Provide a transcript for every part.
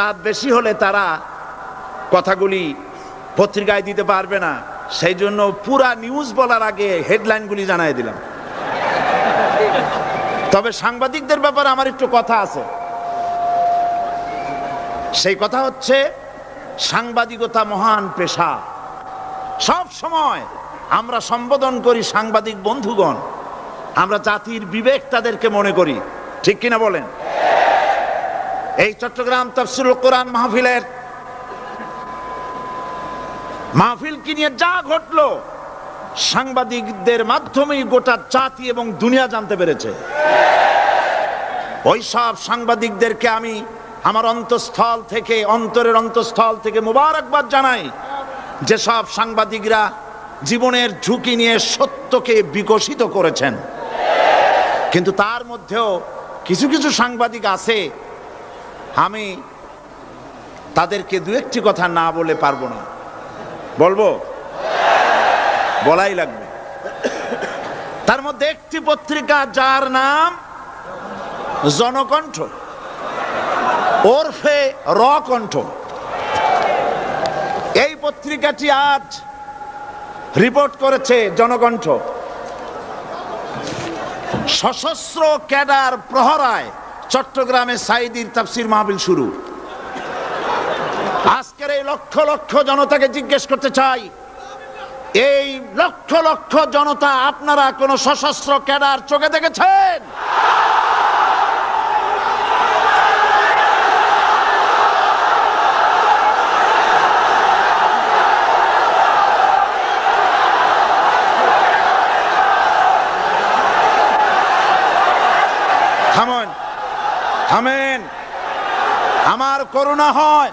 রাত বেশি হলে তারা কথাগুলি পত্রিকায় দিতে পারবে না, সেই জন্য পুরা নিউজ বলার আগে হেডলাইনগুলি জানাই দিলাম। তবে সাংবাদিকদের ব্যাপারে আমার একটু কথা আছে। সেই কথা হচ্ছে, সাংবাদিকতা মহান পেশা। সব সময় আমরা সম্বোধন করি সাংবাদিক বন্ধুগণ, আমরা জাতির বিবেক তাদেরকে মনে করি, ঠিক কিনা বলেন? এই চট্টগ্রাম তাফসীরুল কোরআন মাহফিল কি নিয়ে যা ঘটলো, সাংবাদিকদের মাধ্যমেই গোটা জাতি এবং দুনিয়া জানতে পেরেছে। ওই সব সাংবাদিকদেরকে আমি আমার অন্তরের অন্তঃস্থল থেকে মোবারকবাদ জানাই, যে সব সাংবাদিকরা জীবনের ঝুঁকি নিয়ে সত্যকে বিকশিত করেছেন। কিন্তু তার মধ্যেও কিছু কিছু সাংবাদিক আছে, আমি তাদেরকে দু একটি কথা না বলে পারবো না। বলবো? বলাই লাগবে। তার মধ্যে একটি পত্রিকা, যার নাম জনকণ্ঠ ওরফে রকণ্ঠ, এই পত্রিকাটি আজ রিপোর্ট করেছে, জনকণ্ঠ, সশস্ত্র ক্যাডার প্রহরায় চট্টগ্রামে সাঈদীর তাফসীর মাহফিল শুরু। আজকের এই লক্ষ লক্ষ জনতাকে জিজ্ঞেস করতে চাই, এই লক্ষ লক্ষ জনতা, আপনারা কোন সশস্ত্র ক্যাডার চোখে দেখেছেন? থামেন। আমার করুণা হয়,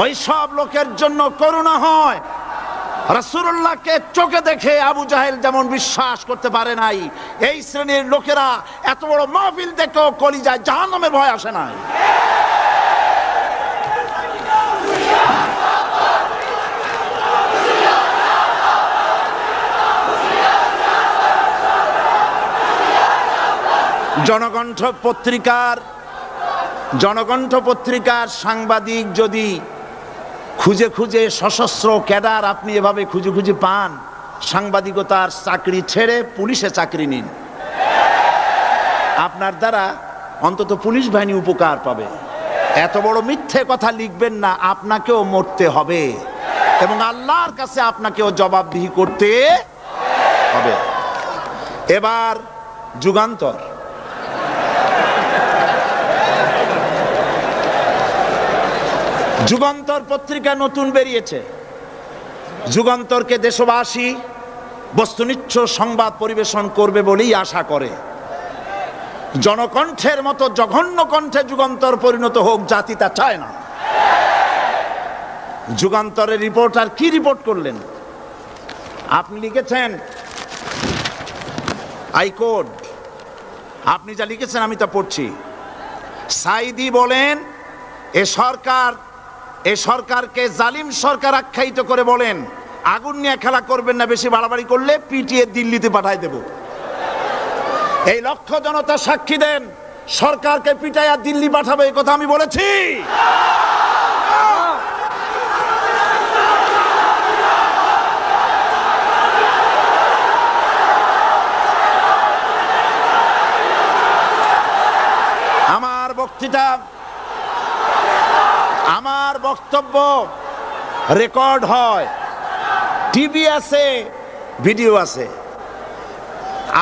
ওই সব লোকের জন্য করুণা হয়। রাসূলুল্লাহকে চোখে দেখে আবু জাহেল যেমন বিশ্বাস করতে পারে নাই, এই শ্রেণীর লোকেরা এত বড় মাহফিল দেখেও কলিজায় জাহান্নামের ভয় আসে না। জনকণ্ঠ পত্রিকার সাংবাদিক যদি খুঁজে খুঁজে সশস্ত্র ক্যাডার আপনি এভাবে খুঁজে খুঁজে পান, সাংবাদিকতার চাকরি ছেড়ে পুলিশে চাকরি নিন। আপনার দ্বারা অন্তত পুলিশ বাহিনী উপকার পাবে। এত বড় মিথ্যে কথা লিখবেন না, আপনাকেও মরতে হবে এবং আল্লাহর কাছে আপনাকেও জবাবদিহি করতে হবে। এবার যুগান্তর পত্রিকা নতুন বেরিয়েছে। যুগান্তরকে দেশবাসী বস্তুনিষ্ঠ সংবাদ পরিবেশন করবে বলেই আশা করে। জনকণ্ঠের মতো জঘন্য কণ্ঠে যুগান্তর পরিণত হোক, জাতি তা চায় না। যুগান্তরের রিপোর্টার কি রিপোর্ট করলেন? আপনি লিখেছেন হাইকোর্ট, আপনি যা লিখেছেন আমি তা পড়ছি। সাঈদী বলেন, এ সরকারকে জালিম সরকার আখ্যায়িত করে বলেন, আগুন নিয়ে খেলা করবেন না, বেশি বাড়াবাড়ি করলে পিটিয়ে দিল্লিতে পাঠায় দেব। এই লক্ষ জনতা সাক্ষী দেন, সরকারকে পিটাইয়া দিল্লি পাঠাবে এই কথা আমি বলেছি? আমার বক্তব্য রেকর্ড হয়, টিভি আছে, ভিডিও আছে।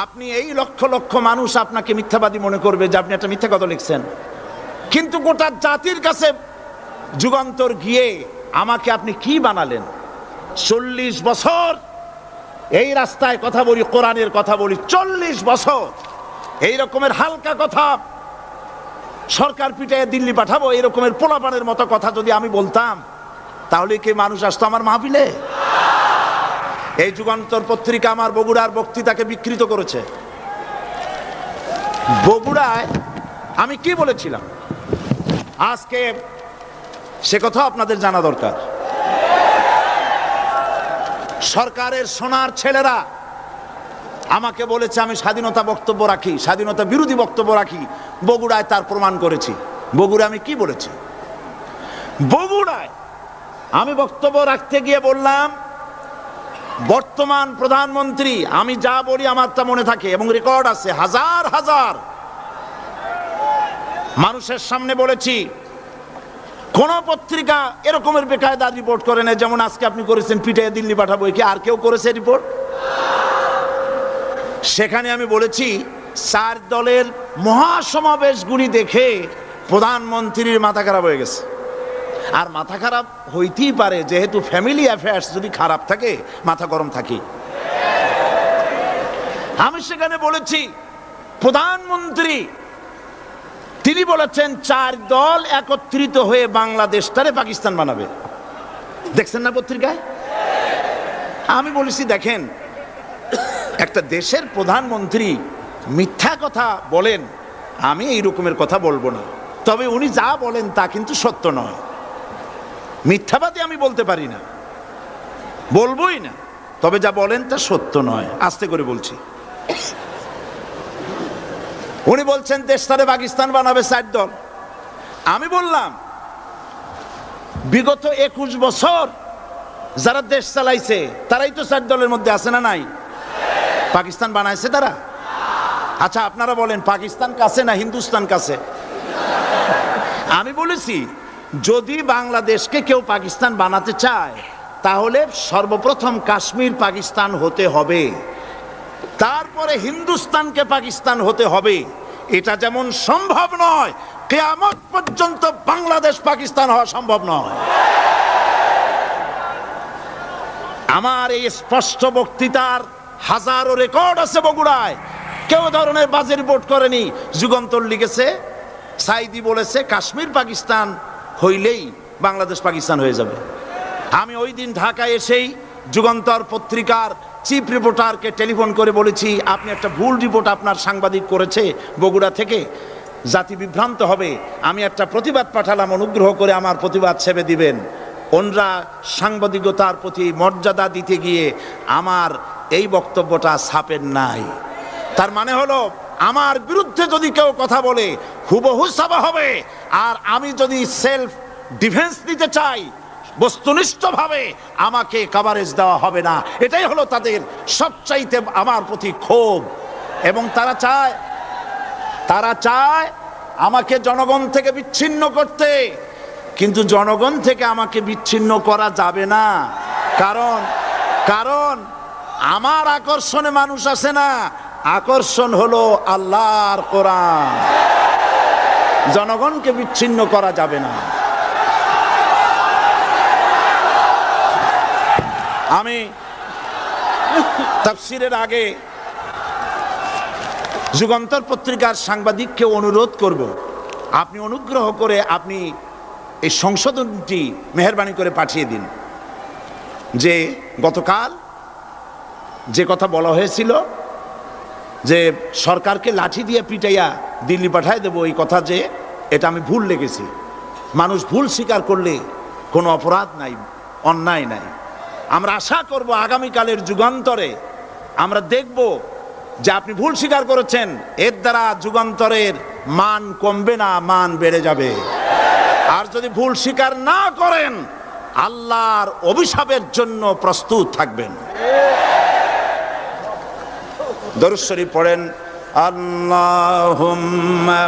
আপনি এই লক্ষ লক্ষ মানুষ আপনাকে মিথ্যাবাদী মনে করবে যে আপনি একটা মিথ্যা কথা লিখছেন, কিন্তু গোটা জাতির কাছে যুগান্তর গিয়ে আমাকে আপনি কি বানালেন? 40 বছর এই রাস্তায় কথা বলি, কোরআনের কথা বলি, 40 বছর এই রকমের হালকা কথা, সরকার পিটাইয়া দিল্লি পাঠাবো এই রকমের পোলাপানের মতো কথা যদি আমি বলতাম, তাহলে কি মানুষ আসতো আমার মাহফিলে? এই যুগান্তর পত্রিকা আমার বগুড়ার বক্তৃতাকে বিকৃত করেছে। বগুড়ায় আমি কি বলেছিলাম আজকে সে কথা আপনাদের জানা দরকার। সরকারের সোনার ছেলেরা আমাকে বলেছে আমি স্বাধীনতা বক্তব্য রাখি, স্বাধীনতা বিরোধী বক্তব্য রাখি। বগুড়ায় তার প্রমাণ করেছি। বগুড়া আমি কি বলেছি? বগুড়ায় আমি বক্তব্য রাখতে গিয়ে বললাম, বর্তমান প্রধানমন্ত্রী, আমি যা বলি আমার তা মনে থাকে এবং রেকর্ড আছে, হাজার হাজার মানুষের সামনে বলেছি। কোন পত্রিকা এরকমের বেকায়দা রিপোর্ট করে না যেমন আজকে আপনি করেছেন, পিঠে দিল্লি পাঠাবো। কি আর কেউ করেছে রিপোর্ট? সেখানে আমি বলেছি 4 দলের মহাসমাবেশগুলি দেখে প্রধানমন্ত্রীর মাথা খারাপ হয়ে গেছে। আর মাথা খারাপ হইতেই পারে, যেহেতু ফ্যামিলি অ্যাফেয়ার্স যদি খারাপ থাকে মাথা গরম থাকে। আমি সেখানে বলেছি প্রধানমন্ত্রী তিনি বলেছেন 4 দল একত্রিত হয়ে বাংলাদেশটারে পাকিস্তান বানাবে। দেখছেন না পত্রিকায়? আমি বলেছি দেখেন, একটা দেশের প্রধানমন্ত্রী মিথ্যা কথা বলেন, আমি এই রকমের কথা বলবো না, তবে উনি যা বলেন তা কিন্তু সত্য নয়। মিথ্যাবাদী আমি বলতে পারি না, বলবোই না, তবে যা বলেন তা সত্য নয়। আস্তে করে বলছি। উনি বলছেন দেশটারে পাকিস্তান বানাবে 4 দল। আমি বললাম বিগত 21 বছর যারা দেশ চালাইছে তারাই তো 4 দলের মধ্যে আছে না নাই? পাকিস্তান বানাইছে তারা? আচ্ছা আপনারা বলেন পাকিস্তান কাছে না হিন্দুস্তান কাছে? আমি বলেছি যদি বাংলাদেশকে কেউ পাকিস্তান বানাতে চায় তাহলে সর্বপ্রথম কাশ্মীর পাকিস্তান হতে হবে, তারপরে হিন্দুস্তানকে পাকিস্তান হতে হবে। এটা যেমন সম্ভব নয়, কিয়ামত পর্যন্ত বাংলাদেশ পাকিস্তান হওয়া সম্ভব নয়। আমার এই স্পষ্ট বক্তৃতার হাজারো রেকর্ড আছে বগুড়ায়। কেউ ধরনের বাজে রিপোর্ট করেনি। যুগান্তর লিখেছে, সাইদি বলেছে কাশ্মীর পাকিস্তান হইলেই বাংলাদেশ পাকিস্তান হয়ে যাবে। আমি ওই দিন ঢাকায় এসেই যুগান্তর পত্রিকার চিফ রিপোর্টারকে টেলিফোন করে বলেছি আপনি একটা ভুল রিপোর্ট আপনার সাংবাদিক করেছে বগুড়া থেকে, জাতি বিভ্রান্ত হবে। আমি একটা প্রতিবাদ পাঠালাম, অনুগ্রহ করে আমার প্রতিবাদ সেবে দিবেন। ওনরা সাংবাদিকতার প্রতি মর্যাদা দিতে গিয়ে আমার এই বক্তব্যটা ছাপেন নাই। তার মানে হলো আমার বিরুদ্ধে যদি কেউ কথা বলে হুবহু ছাপা হবে, আর আমি যদি সেলফ ডিফেন্স দিতে চাই বস্তুনিষ্ঠভাবে আমাকে কভারেজ দেওয়া হবে না। এটাই হলো তাদের সবচাইতে আমার প্রতি ক্ষোভ। এবং তারা চায় আমাকে জনগণ থেকে বিচ্ছিন্ন করতে, কিন্তু জনগণ থেকে আমাকে বিচ্ছিন্ন করা যাবে না। কারণ আমার আকর্ষণে মানুষ আসে না, আকর্ষণ হলো আল্লাহর কোরআন। জনগণকে বিচ্ছিন্ন করা যাবে না। আমি তাফসীরের আগে যুগান্তর পত্রিকার সাংবাদিককে অনুরোধ করব, আপনি অনুগ্রহ করে আপনি এই সংশোধনটি মেহেরবানি করে পাঠিয়ে দিন যে গতকাল যে কথা বলা হয়েছিল যে সরকারকে লাঠি দিয়ে পিটাইয়া দিল্লি পাঠায় দেবো, এই কথা যে এটা আমি ভুল লিখেছি। মানুষ ভুল স্বীকার করলে কোনো অপরাধ নাই, অন্যায় নাই। আমরা আশা করব আগামীকালের যুগান্তরে আমরা দেখব যে আপনি ভুল স্বীকার করেছেন, এর দ্বারা যুগান্তরের মান কমবে না, মান বেড়ে যাবে। আর যদি ভুল স্বীকার না করেন আল্লাহর অভিশাপের জন্য প্রস্তুত থাকবেন। দরুদ শরীফ পড়েন, আল্লাহুম্মা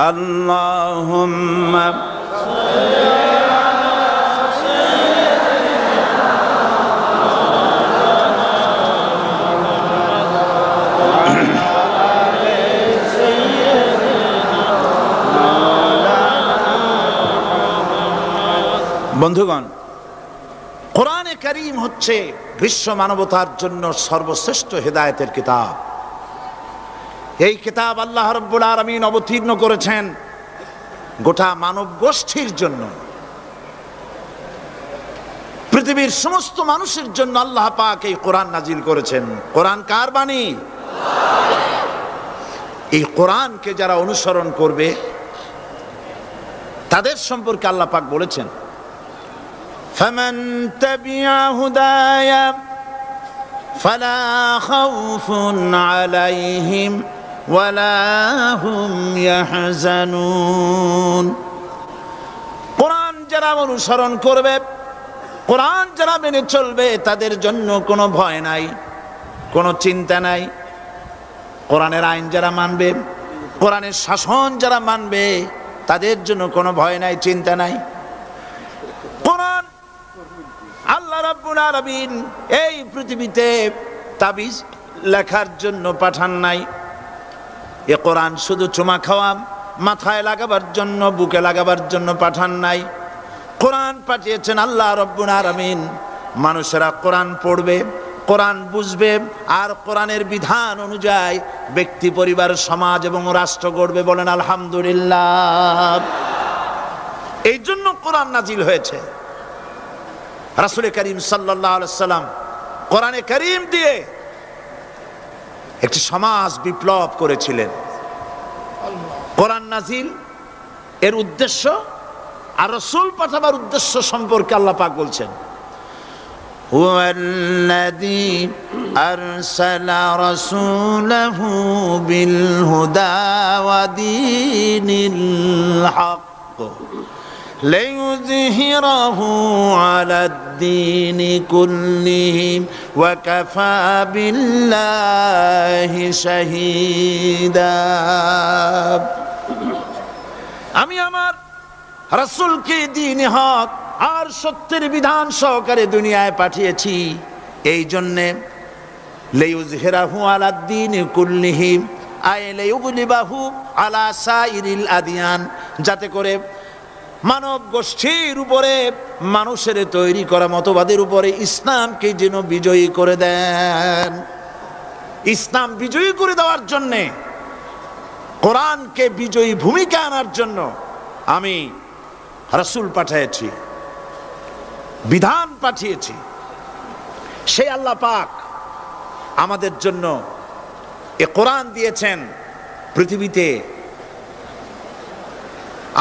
আল্লাহুম্মা বন্ধুগণ, কোরআনে কারীম হচ্ছে বিশ্ব মানবতার জন্য সর্বশ্রেষ্ঠ হেদায়েতের কিতাব। এই কিতাব আল্লাহ রাব্বুল আলামিন অবতীর্ণ করেছেন গোটা মানব গোষ্ঠীর জন্য, পৃথিবীর সমস্ত মানুষের জন্য আল্লাহ পাক এই কোরআন নাজিল করেছেন। কোরআন কার বাণী? এই কোরআনকে যারা অনুসরণ করবে তাদের সম্পর্কে আল্লাহ পাক বলেছেন, ফামান তাবিআ হুদায়া ফালা খাউফুন আলাইহিম ওয়ালা হুম ইয়াহজানুন। কোরআন যারা অনুসরণ করবে, কোরআন যারা মেনে চলবে, তাদের জন্য কোনো ভয় নাই, কোনো চিন্তা নাই। কোরআনের আইন যারা মানবে, কোরআনের শাসন যারা মানবে, তাদের জন্য কোনো ভয় নাই, চিন্তা নাই। কোরআন আল্লাহ রাব্বুল আলামিন এই পৃথিবীতে তাবিজ লেখার জন্য পাঠান নাই। এ কোরআন শুধু চুমা খাওয়া, মাথায় লাগাবার জন্য, বুকে লাগাবার জন্য পাঠান নাই। কোরআন পাঠিয়েছেন আল্লাহ রাব্বুল আলামিন, মানুষেরা কোরআন পড়বে, কোরআন বুঝবে, আর কোরআনের বিধান অনুযায়ী ব্যক্তি, পরিবার, সমাজ এবং রাষ্ট্র গড়বে। বলেন আলহামদুলিল্লাহ। এই জন্য কোরআন নাজিল হয়েছে। রাসূল করিম সাল্লাল্লাহু আলাইহি সাল্লাম কোরআনে কারীম দিয়ে একটি সমাজ বিপ্লব করেছিলেন। কোরআন নাজিল এর উদ্দেশ্য আর রাসূল পাঠাবার উদ্দেশ্য সম্পর্কে আল্লাহ পাক বলছেন, হুয়াল্লাযী আরসালা রাসূলাহু বিল হুদা ওয়া দীনিল হক লিইয়ুযহিরাহু আলাদ-দীনি কুল্লিহি ওয়া কাফা বিল্লাহি শাহীদা। আমি আমার রাসূলকে দ্বীনে হক আর সত্যের বিধান সহকারে দুনিয়ায় পাঠিয়েছি। এই জন্যে লিইয়ুযহিরাহু আলাদ-দীনি কুল্লিহি আই লিইয়ুগলিবাহু আলা সাইরিল আদিয়ান, যাতে করে মানব গোষ্ঠীর উপরে, মানুষের তৈরি করা মতবাদের উপরে ইসলামকে যেন বিজয়ী করে দেন। ইসলাম বিজয়ী করে দেওয়ার জন্যে, কোরআনকে বিজয়ী ভূমিকা আনার জন্য আমি রাসূল পাঠিয়েছি, বিধান পাঠিয়েছি। সেই আল্লাহ পাক আমাদের জন্য এ কোরআন দিয়েছেন পৃথিবীতে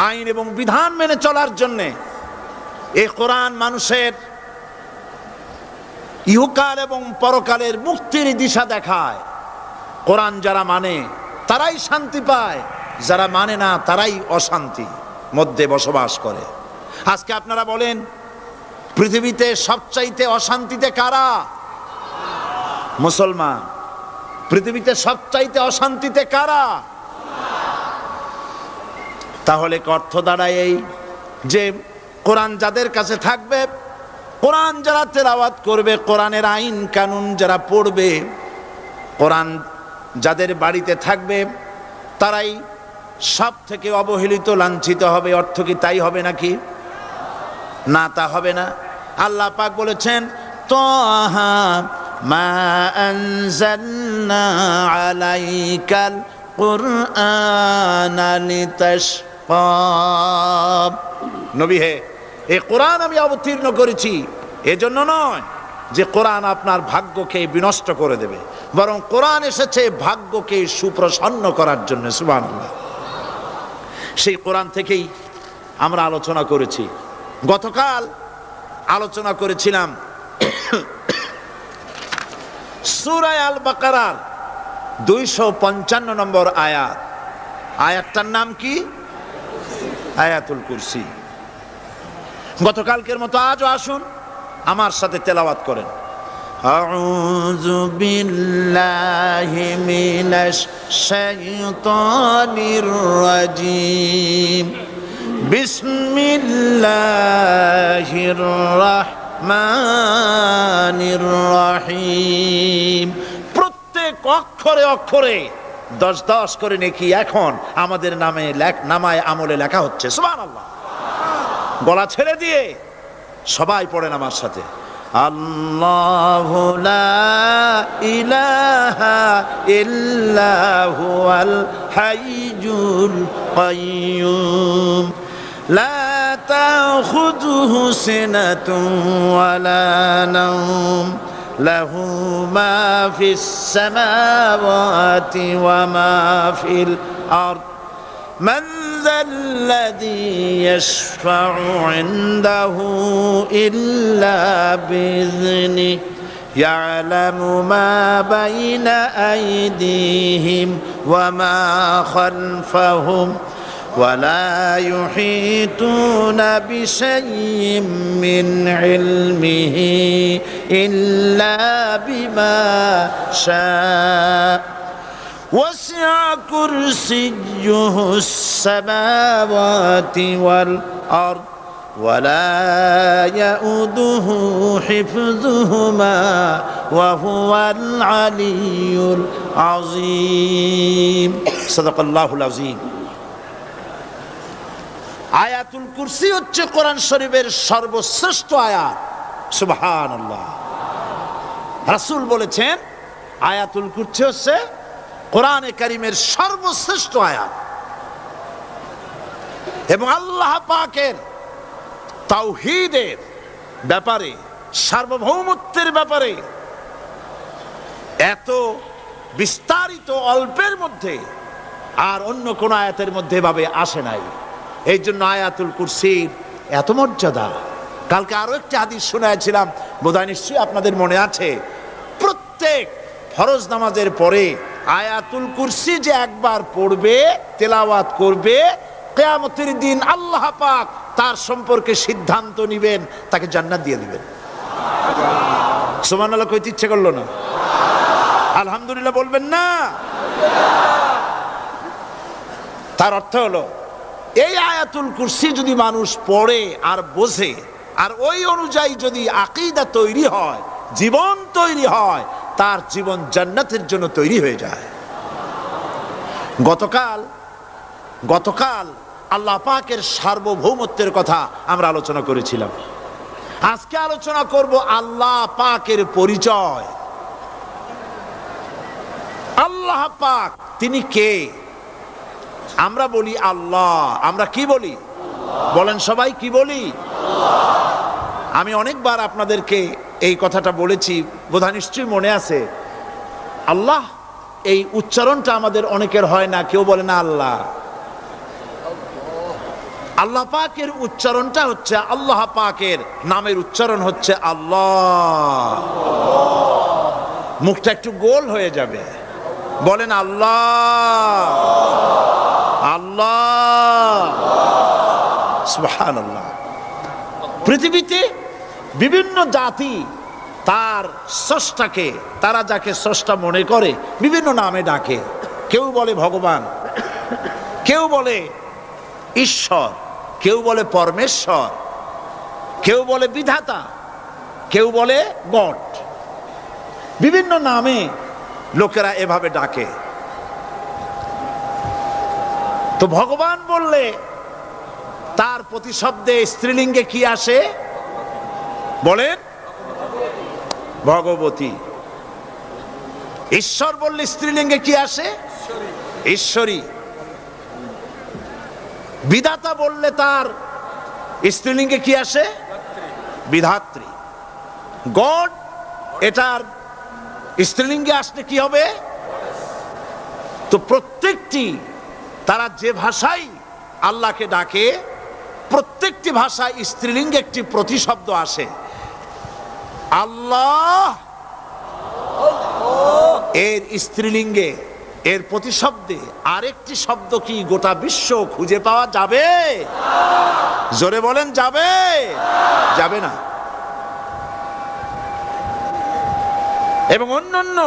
আইন এবং বিধান মেনে চলার জন্যে। এই কোরআন মানুষের ইহকাল এবং পরকালের মুক্তির দিশা দেখায়। কোরআন যারা মানে তারাই শান্তি পায়, যারা মানে না তারাই অশান্তি মধ্যে বসবাস করে। আজকে আপনারা বলেন, পৃথিবীতে সবচাইতে অশান্তিতে কারা? মুসলমান। পৃথিবীতে সবচাইতে অশান্তিতে কারা? তাহলে অর্থ দাঁড়ায় এই যে কোরআন যাদের কাছে থাকবে, কোরআন যারা তেলাওয়াত করবে, কোরআনের আইন কানুন যারা পড়বে, কোরআন যাদের বাড়িতে থাকবে, তারাই সব থেকে অবহেলিত, লাঞ্ছিত হবে। অর্থ কি তাই হবে নাকি? না, তা হবে না। আল্লাহ পাক বলেছেন, তাহা মা আনজালনা আলাইকাল কুরআনা লিতাশকা। নবী হে, এই কোরআন আমি অবতীর্ণ করেছি এজন্য নয় যে কোরআন আপনার ভাগ্যকে বিনষ্ট করে দেবে, বরং কোরআন এসেছে ভাগ্যকে সুপ্রসন্ন করার জন্য। সুবহানাল্লাহ। সেই কোরআন থেকেই আমরা আলোচনা করেছি। গতকাল আলোচনা করেছিলাম সূরা আল বাকারার 255 নম্বর আয়াত। আয়াতটার নাম কি? আয়াতুল কুরসি। গতকালকের মতো আজও আসুন আমার সাথে তেলাওয়াত করেন। আউযু বিল্লাহি মিনাশ শাইতানির রাজিম। বিসমিল্লাহির রাহমানির রহিম। প্রত্যেক অক্ষরে অক্ষরে 10-10 করে নেকি এখন আমাদের নামায় আমলে লেখা হচ্ছে। সুবহানাল্লাহ। গলা ছেড়ে দিয়ে সবাই পড়েন আমার সাথে। আল্লাহু লা ইলাহা ইল্লা হুয়াল হাইয়ুল কাইয়্যুম লা তাখুযুহু সিনাতুন ওয়ালা নাওম লাহু মা ফিস সামাওয়াতি ওয়া মা ফিল আরদ মান যাল্লাযী ইয়াশফা'ু 'ইনদাহু ইল্লা বিইذনিহি ইয়ালামু মা বাইনা আইদিহিম ওয়া মা খালফাহুম ولا يحيطون بشيء من علمه إلا بما شاء وسع كرسيه السماوات والأرض ولا يؤوده حفظهما وهو العلي العظيم صدق الله العظيم আয়াতুল কুরসি হচ্ছে কোরআন শরীফের সর্বশ্রেষ্ঠ আয়াত। সুবহানাল্লাহ। রাসূল বলেছেন আয়াতুল কুরসি হচ্ছে কোরআনে কারীমের সর্বশ্রেষ্ঠ আয়াত এবং আল্লাহ পাকের তাওহীদের ব্যাপারে, সার্বভৌমত্বের ব্যাপারে এত বিস্তারিত অল্পের মধ্যে আর অন্য কোন আয়াতের মধ্যে এভাবে আসে নাই। এই জন্য আয়াতুল কুরসির এত মর্যাদা। কালকে আরো একটি হাদিস শোনাইছিলাম, বোধহয় নিশ্চয়ই আপনাদের মনে আছে, প্রত্যেক ফরজ নামাজের পরে আয়াতুল কুরসি যে একবার পড়বে, তেলাওয়াত করবে, কিয়ামতের দিন আল্লাহ পাক তার সম্পর্কে সিদ্ধান্ত নিবেন, তাকে জান্নাত দিয়ে দিবেন। সুবহানাল্লাহ কইতে ইচ্ছে করলো না? আলহামদুলিল্লাহ বলবেন না? তার অর্থ হলো এই আয়াতুল কুরসি যদি মানুষ পড়ে আর বোঝে আর ওই অনুযায়ী যদি আকীদা তৈরি হয়, জীবন তৈরি হয়, তার জীবন জান্নাতের জন্য তৈরি হয়ে যায়। গতকাল আল্লাহ পাকের সার্বভৌমত্বের কথা আমরা আলোচনা করেছিলাম। আজকে আলোচনা করব আল্লাহ পাকের পরিচয়। আল্লাহ পাক তিনি কে? আমরা বলি আল্লাহ। আমরা কি বলি? বলেন সবাই, কি বলি? আমি অনেকবার আপনাদেরকে এই কথাটা বলেছি, বোধহয় নিশ্চয়ই মনে আছে। আল্লাহ এই উচ্চারণটা আমাদের অনেকের হয় না, কেউ বলে না আল্লাহ। আল্লাহ পাকের উচ্চারণটা হচ্ছে, আল্লাহ পাকের নামের উচ্চারণ হচ্ছে আল্লাহ। মুখটা একটু গোল হয়ে যাবে, বলেন আল্লাহ আল্লাহ সুবহানাল্লাহ। পৃথিবীতে বিভিন্ন জাতি তার স্রষ্টাকে, তারা যাকে স্রষ্টা মনে করে, বিভিন্ন নামে ডাকে। কেউ বলে ভগবান, কেউ বলে ঈশ্বর, কেউ বলে পরমেশ্বর, কেউ বলে বিধাতা, কেউ বলে গড। বিভিন্ন নামে লোকেরা এভাবে ডাকে। তো ভগবান বললে তার প্রতিশব্দে স্ত্রীলিঙ্গে কি আসে? বলেন ভগবতী। ঈশ্বর বললে স্ত্রীলিঙ্গে কি আসে? ঈশ্বরী। বিধাতা বললে তার স্ত্রীলিঙ্গে কি আসে? বিধাত্রী। গড, এটার স্ত্রীলিঙ্গে আসলে কি হবে? তো প্রত্যেকটি, তারা যে ভাষায় আল্লাহকে ডাকে, প্রত্যেকটি ভাষায় স্ত্রীলিঙ্গে একটি প্রতিশব্দ আসে। আল্লাহ এর স্ত্রীলিঙ্গে, এর প্রতিশব্দে আরেকটি শব্দ কি গোটা বিশ্ব খুঁজে পাওয়া যাবে? জোরে বলেন, যাবে? যাবে না। এবং অন্যান্য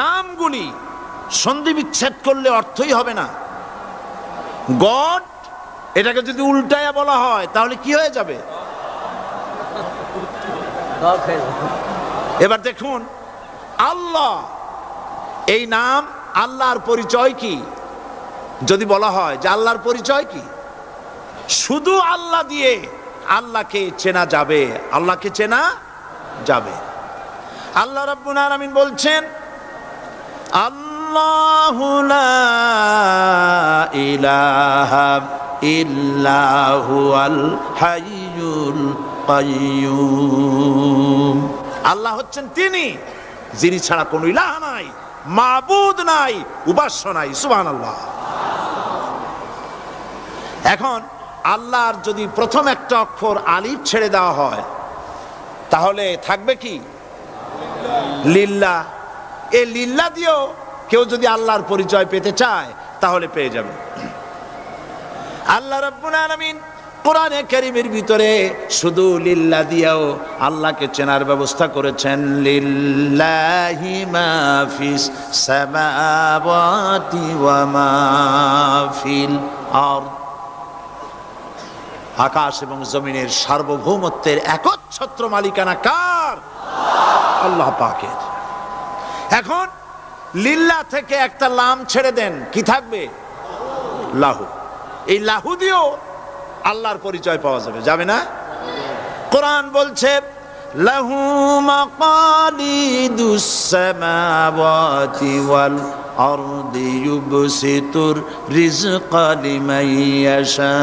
নামগুলি সন্ধি বিচ্ছেদ করলে অর্থই হবে না। গড, এটাকে যদি উল্টায়া বলা হয় তাহলে কি হয়ে যাবে? এবার দেখুন, আল্লাহ এই নাম, আল্লাহর পরিচয় কি? যদি বলা হয় যে আল্লাহর পরিচয় কি, শুধু আল্লাহ দিয়ে আল্লাহকে চেনা যাবে, আল্লাহকে চেনা যাবে। আল্লাহ রাব্বুল আলামিন বলছেন, আল্লাহু লা ইলাহা ইল্লা হুয়াল হাইয়ুল কাইয়্যুম। আল্লাহ হচ্ছেন তিনি যিনি ছাড়া কোনো ইলাহ নাই, মাবুদ নাই, উপাস্য নাই। সুবহানাল্লাহ। এখন আল্লাহর যদি প্রথম একটা অক্ষর আলিফ ছেড়ে দেওয়া হয় তাহলে থাকবে কি? লিল্লাহ। এই লিল্লাহ দিয়েও কেউ যদি আল্লাহর পরিচয় পেতে চায় তাহলে পেয়ে যাবে। আল্লাহ রাব্বুল আলামিন কোরআনে কারীমের ভিতরে শুধু লিল্লাহ দিয়েও আল্লাহকে চেনার ব্যবস্থা করেছেন। লিল্লাহি মা ফিস সামাওয়াতি ওয়া মা ফিল আরদ। আকাশ এবং জমিনের সার্বভৌমত্বের একচ্ছত্র মালিকানা কার? আল্লাহ পাকের। এখন লিল্লাহ থেকে একটা লাম ছেড়ে দেন, কি থাকবে? লাহু। এই লাহু দিয়েও আল্লাহর পরিচয় পাওয়া যাবে, যাবে না? কোরআন বলছে লাহু মাকালিদুস সামাওয়াতি ওয়াল আরদি ইউবসিতুর রিজকা লিমান ইয়াশা।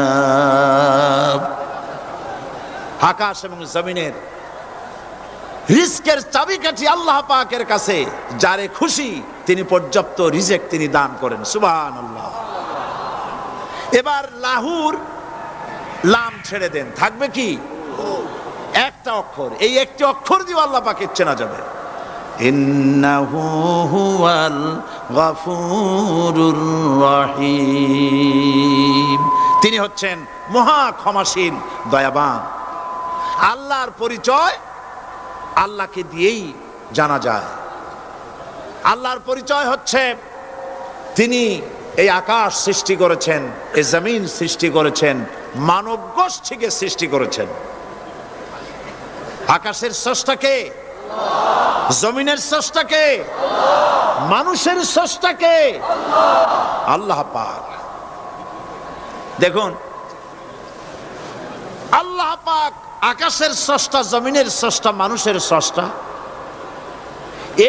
আকাশ এবং জমিনের রিজকের চাবিকাঠি আল্লাহ পাকের কাছে, যারে খুশি তিনি পর্যাপ্ত রিজেক তিনি দান করেন। সুবহানাল্লাহ। এবার লাহুর লাম ছেড়ে দেন, থাকবে কি? একটা অক্ষর। এই একটি অক্ষর দিয়ে আল্লাহ পাকের চেনা যাবে। ইন্নাহু হুয়াল গফুরুর রহিম। তিনি হচ্ছেন মহা ক্ষমাশীল, দয়াবান। আল্লাহর পরিচয় আল্লাহকে দিয়েই জানা যায়। আল্লাহর পরিচয় হচ্ছে তিনি এই আকাশ সৃষ্টি করেছেন, এই জমিন সৃষ্টি করেছেন, মানব গোষ্ঠীকে সৃষ্টি করেছেন। আকাশের স্রষ্টাকে, জমিনের স্রষ্টাকে, মানুষের স্রষ্টাকে আল্লাহ পাক। দেখুন, আল্লাহ পাক আকাশের স্রষ্টা, জমিনের স্রষ্টা, মানুষের স্রষ্টা।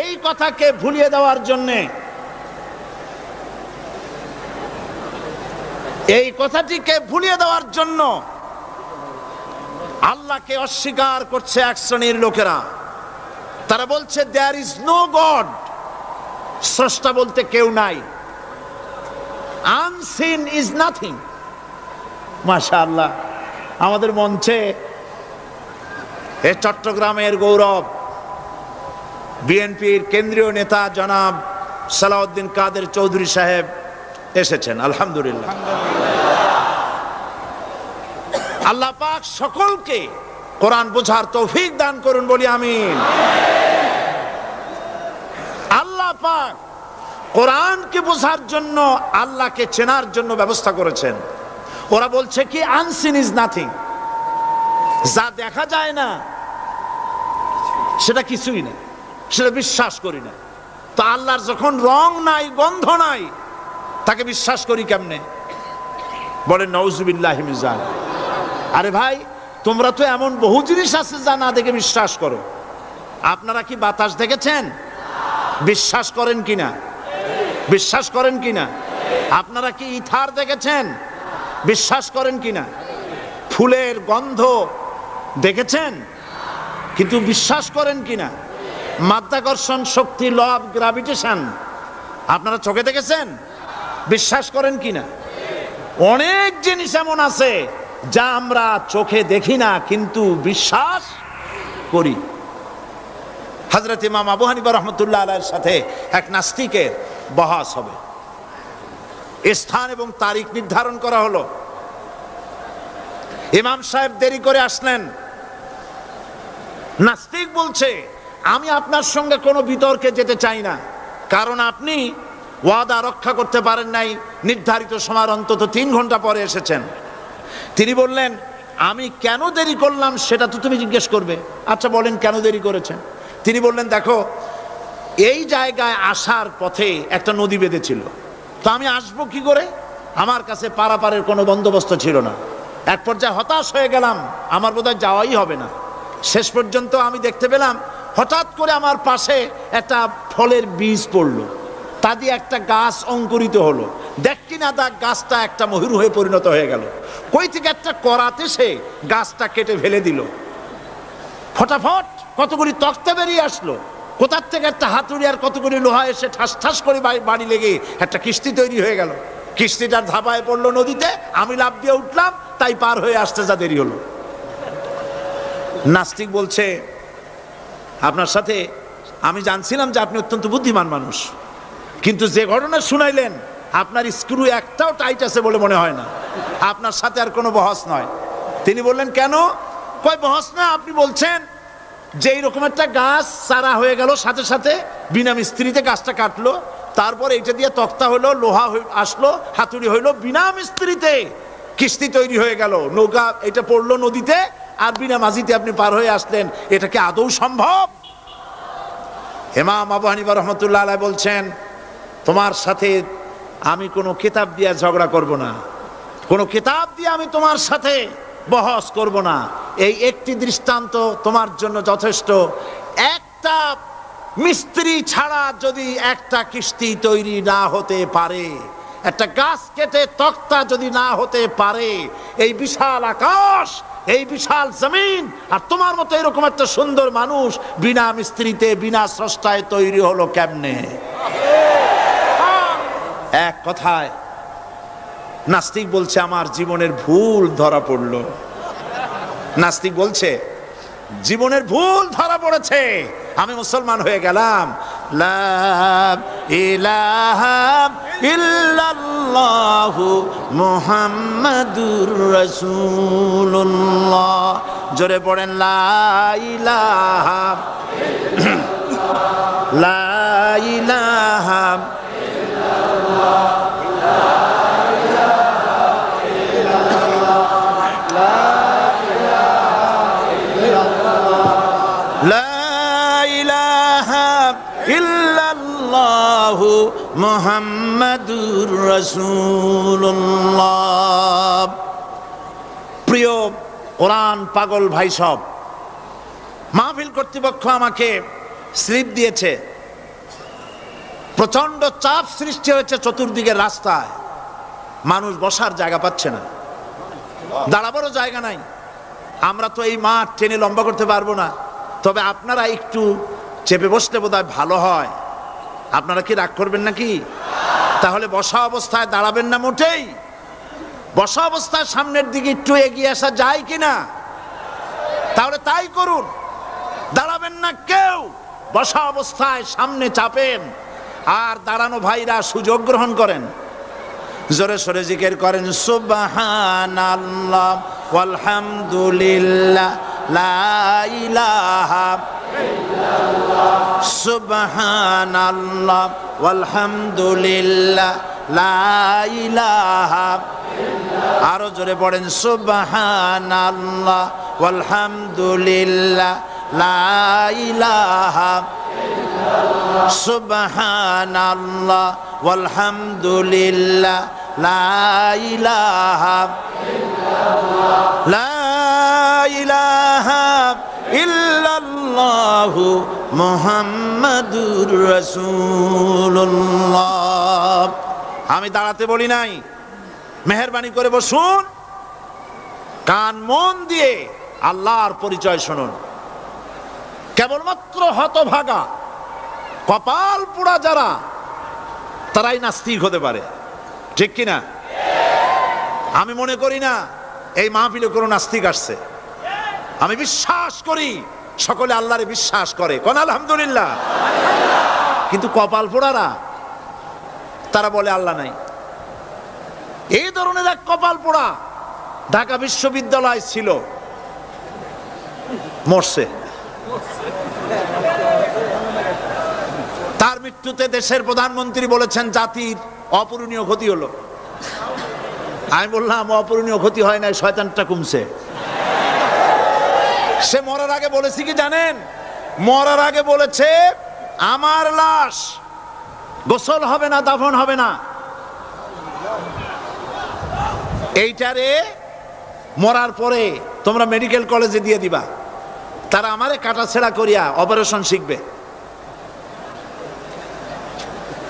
এই কথাকে ভুলিয়ে দেওয়ার জন্যে, এই কথাটিকে ভুলিয়ে দেওয়ার জন্য আল্লাহকে অস্বীকার করছে এক শ্রেণীর লোকেরা। তারা বলছে দেয়ার ইজ নো গড, স্রষ্টা বলতে কেউ নাই, আনসিন ইজ নাথিং। মাশাআল্লাহ, আমাদের মঞ্চে এ চট্টগ্রামের গৌরব বিএনপির কেন্দ্রীয় নেতা জনাব সালাউদ্দিন কাদের চৌধুরী সাহেব এসেছেন। আলহামদুলিল্লাহ। আল্লাহ পাক সকলকে কোরআন বোঝার তৌফিক দান করুন, বলি আমিন। আল্লাহ পাক কোরআনকে বোঝার জন্য, আল্লাহকে চেনার জন্য ব্যবস্থা করেছেন। ওরা বলছে কি আনসিন ইজ নাথিং, যা দেখা যায় না সেটা কিছুই না, সেটা বিশ্বাস করি না। তো আল্লাহর যখন রং নাই, গন্ধ নাই, তাকে বিশ্বাস করি কেমনে? বলেন নাউজুবিল্লাহি মিন যালিক। আরে ভাই, তোমরা তো এমন বহু জিনিস আছে যা না দেখে বিশ্বাস করো। আপনারা কি বাতাস দেখেছেন? বিশ্বাস করেন কিনা? বিশ্বাস করেন কিনা? আপনারা কি ইথার দেখেছেন? বিশ্বাস করেন কিনা? ফুলের গন্ধ দেখেছেন কিন্তু বিশ্বাস করেন কিনা? মাধ্যাকর্ষণ শক্তি, ল অফ গ্রাভিটেশন আপনারা চোখে দেখেছেন? বিশ্বাস করেন কিনা? অনেক জিনিস এমন আছে যা আমরা চোখে দেখি না কিন্তু বিশ্বাস করি। হযরত ইমাম আবু হানিফা রাহমাতুল্লাহ আলাইহির সাথে এক নাস্তিকের বহস হবে। স্থান এবং তারিখ নির্ধারণ করা হলো। ইমাম সাহেব দেরি করে আসলেন। নাস্তিক বলছে, আমি আপনার সঙ্গে কোনো বিতর্কে যেতে চাই না, কারণ আপনি ওয়াদা রক্ষা করতে পারেন নাই, নির্ধারিত সময়ের অন্তত 3 ঘন্টা পরে এসেছেন। তিনি বললেন, আমি কেন দেরি করলাম সেটা তো তুমি জিজ্ঞেস করবে। আচ্ছা বলেন কেন দেরি করেছেন? তিনি বললেন, দেখো, এই জায়গায় আসার পথে একটা নদী বেঁধেছিল, তো আমি আসবো কি করে? আমার কাছে পারাপারের কোনো বন্দোবস্ত ছিল না। এক পর্যায়ে হতাশ হয়ে গেলাম, আমার বোধহয় যাওয়াই হবে না। শেষ পর্যন্ত আমি দেখতে পেলাম হঠাৎ করে আমার পাশে একটা ফলের বীজ পড়লো, তা দিয়ে একটা গাছ অঙ্কুরিত হলো। দেখি না তা গাছটা একটা ময়ূর হয়ে পরিণত হয়ে গেল। কই থেকে একটা করাতে সে গাছটা কেটে ফেলে দিল। ফটাফট কতগুলি তক্তা বেরিয়ে আসলো, কোথার থেকে একটা হাতুড়ি আর কতগুলি লোহা এসে ঠাস ঠাস করে বাড়ি লেগে একটা কিস্তি তৈরি হয়ে গেল। কিস্তিটার ধাপায় পড়লো নদীতে, আমি লাফ দিয়ে উঠলাম, তাই পার হয়ে আসতে যা দেরি হলো। নাস্তিক বলছে, আপনার সাথে আমি জানছিলাম যে আপনি অত্যন্ত বুদ্ধিমান মানুষ, কিন্তু যে ঘটনা শুনাইলেন আপনার স্ক্রু একটাও টাইট আছে বলে মনে হয় না, আপনার সাথে আর কোনো বহস নয়। তিনি বললেন, কেন? কয়, বহস না, আপনি বলছেন যে এইরকম একটা গাছ চারা হয়ে গেল, সাথে সাথে বিনা মিস্ত্রিতে গাছটা কাটলো, তারপর এইটা দিয়ে তক্তা হলো, লোহা আসলো, হাতুড়ি হইলো, বিনা মিস্ত্রিতে কিস্তি তৈরি হয়ে গেল, নৌকা এটা পড়লো নদীতে, আর বিনা মাঝিতে আপনি পার হয়ে আসলেন। এটা কি আদৌ সম্ভব? ইমাম আবু হানিফা রহমতুল্লাহ আলাইহি বলছেন, তোমার সাথে আমি কোনো কিতাব দিয়ে ঝগড়া করব না, কোনো কিতাব দিয়ে আমি তোমার সাথে বহস করব না। এই একটি দৃষ্টান্ত তোমার জন্য যথেষ্ট। একটা মিস্ত্রি ছাড়া যদি একটা কিস্তি তৈরি না হতে পারে, একটা গাছ কেটে তক্তা যদি না হতে পারে, এই বিশাল আকাশ, এই বিশাল জমিন, আর তোমার মতো এরকম একটা সুন্দর মানুষ বিনা মিস্ত্রিতে বিনা স্রষ্টায় তৈরি হলো কেমনে? এক কথায় নাস্তিক বলছে, আমার জীবনের ভুল ধরা পড়লো। নাস্তিক বলছে, জীবনের ভুল ধরা পড়েছে, আমি মুসলমান হয়ে গেলাম। লা ইলাহা ইল্লাল্লাহু মুহাম্মাদুর রাসূলুল্লাহ। জোরে পড়েন, লা ইলাহা লা ইলাহা ইল্লাল্লাহু মুহাম্মাদুর রাসূলুল্লাহ। প্রিয় কোরআন পাগল ভাই সব, মাহফিল কর্তৃপক্ষ আমাকে স্লিপ দিয়েছে, প্রচন্ড চাপ সৃষ্টি হয়েছে চতুর্দিকের রাস্তায়, মানুষ বসার জায়গা পাচ্ছে না, দাঁড়াবারও জায়গা নাই। আমরা তো এই মাঠ টেনে লম্বা করতে পারবো না, তবে আপনারা একটু চেপে বসলে বোধহয় ভালো হয়। আপনারা কি রাগ করবেন নাকি? তাহলে বসা অবস্থায় দাঁড়াবেন না মোটেই? বসা অবস্থায় সামনের দিকে একটু এগিয়ে আসা যায় কিনা? তাহলে তাই করুন, দাঁড়াবেন না কেউ, বসা অবস্থায় সামনে চাপেন, আর দাঁড়ানো ভাইরা সুযোগ গ্রহণ করেন, জোরে সোরে জিকির করেন, সুবহানাল্লাহ ওয়ালহামদুলিল্লাহ লা ইলাহা ইল্লাল্লাহ, সুবহানাল্লাহ ওয়ালহামদুলিল্লাহ লা ইলাহা ইল্লাল্লাহ। আরো জোরে পড়েন, সুবহানাল্লাহ ওয়ালহামদুলিল্লাহ লা ইলাহা ইল্লাল্লাহ, সুবহানাল্লাহ ওয়ালহামদুলিল্লাহ লা ইলাহা ইল্লাল্লাহ, লা ইলাহা ইল্লাল্লাহু মুহাম্মাদুর রাসূলুল্লাহ। আমি দাঁড়াতে বলি নাই, মেহেরবানি করে বসুন, কান মন দিয়ে আল্লাহর পরিচয় শুনুন। কেবলমাত্র হতভাগা কপাল পোড়া যারা, তারাই নাস্তিক হতে পারে, ঠিক কিনা? আমি মনে করি না এই মাহফিলে কোনো নাস্তিক আসছে। আমি বিশ্বাস করি সকলে আল্লাহরে বিশ্বাস করে, কোন আলহামদুলিল্লাহ। কিন্তু কপাল পোড়ারা তারা বলে আল্লাহ নাই। এই ধরনের এক কপাল পোড়া ঢাকা বিশ্ববিদ্যালয় ছিল, মরছে। তার মৃত্যুতে দেশের প্রধানমন্ত্রী বলেছেন জাতির অপূরণীয় ক্ষতি হলো। আমি বললাম, অপূরণীয় ক্ষতি হয় নাই, শয়তানটা কমছে। সে মরার আগে বলেছে কি জানেন? মরার আগে বলেছে, আমার লাশ গোসল হবে না, দাফন হবে না। এইটারে মরার পরে তোমরা মেডিকেল কলেজে দিয়ে দিবা, তারা আমারে কাটাছেড়া করিয়া অপারেশন শিখবে।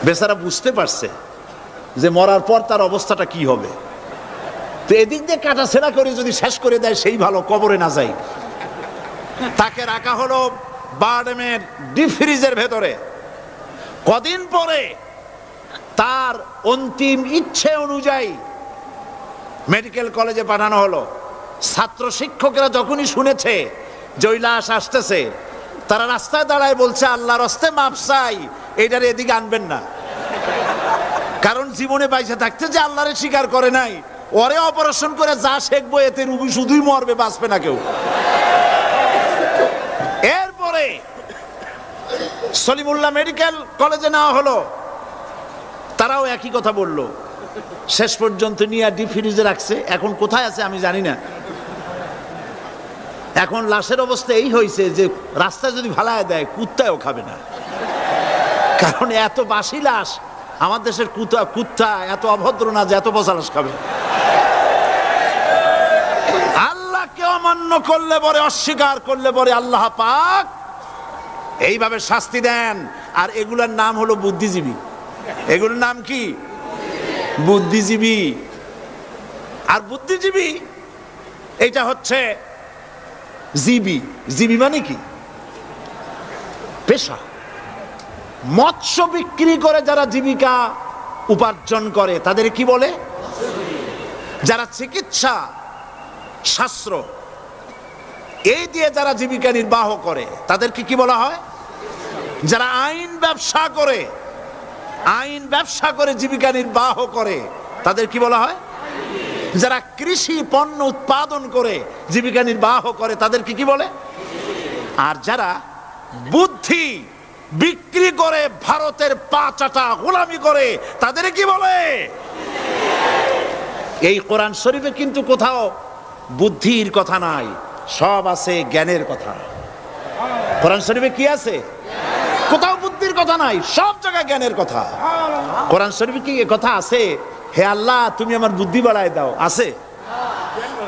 বেচারা বুঝতে পারছে যে মরার পর তার অবস্থাটা কি হবে, তো এদিক দিয়ে কাটাছেড়া করে যদি শেষ করে দেয় সেই ভালো, কবরে না যাই। তাকে রাখা হলো বারডেমের ডিপ ফ্রিজের ভেতরে। কদিন পরে তার অন্তিম ইচ্ছে অনুযায়ী মেডিকেল কলেজে পাঠানো হলো। ছাত্র শিক্ষকরা যখনই শুনেছে যে ওই লাশ আসতেছে, তারা রাস্তায় দাঁড়ায় বলছে, আল্লাহর রাস্তায় মাপ চাই, এইটার এদিকে আনবেন না। কারণ জীবনে বাইসে থাকতে যে আল্লাহরে স্বীকার করে নাই, ওরে অপারেশন করে যা শেখবো এতে রুগী শুধুই মরবে, বাঁচবে না কেউ। এরপরে সলিমুল্লাহ মেডিকেল কলেজে নেওয়া হলো, তারাও একই কথা বলল। শেষ পর্যন্ত নিয়ে ডিপ ফ্রিজে রাখছে। এখন কোথায় আছে আমি জানি না। এখন লাশের অবস্থা এই হয়েছে যে রাস্তায় যদি ভালায় দেয় কুত্তাও খাবে না, কারণ এত বাসি লাশ। আমার দেশের কুত্তা এত অভদ্র না যে এত বসা লাশ খাবে। আল্লাহকে অমান্য করলে পরে, অস্বীকার করলে পরে আল্লাহ পাক এইভাবে শাস্তি দেন। আর এগুলোর নাম হলো বুদ্ধিজীবী। এগুলোর নাম কি? বুদ্ধিজীবী। আর বুদ্ধিজীবী এটা হচ্ছে জীবী। জীবী মানে কি? পেশা। মৎস্য বিক্রি করে যারা জীবিকা উপার্জন করে তাদের কি বলে? যারা চিকিৎসা শাস্ত্র এই দিয়ে যারা জীবিকা নির্বাহ করে তাদেরকে কি বলা হয়? যারা আইন ব্যবসা করে, আইন ব্যবসা করে জীবিকা নির্বাহ করে তাদের কি বলা হয়? যারা কৃষি পণ্য উৎপাদন করে জীবিকা নির্বাহ করে তাদেরকে কি বলে? আর যারা বুদ্ধি বিক্রি করে ভারতের পা চাটা গোলামি করে তাদের কি বলে? এই কোরআন শরীফে কিন্তু কোথাও বুদ্ধির কথা নাই, সব আছে জ্ঞানের কথা। কোরআন শরীফে কি আছে? কোথাও বুদ্ধির কথা নাই, সব জায়গায় জ্ঞানের কথা। কোরআন শরীফে কি কথা আছে হে আল্লাহ তুমি আমার বুদ্ধি বাড়ায় দাও? আছে?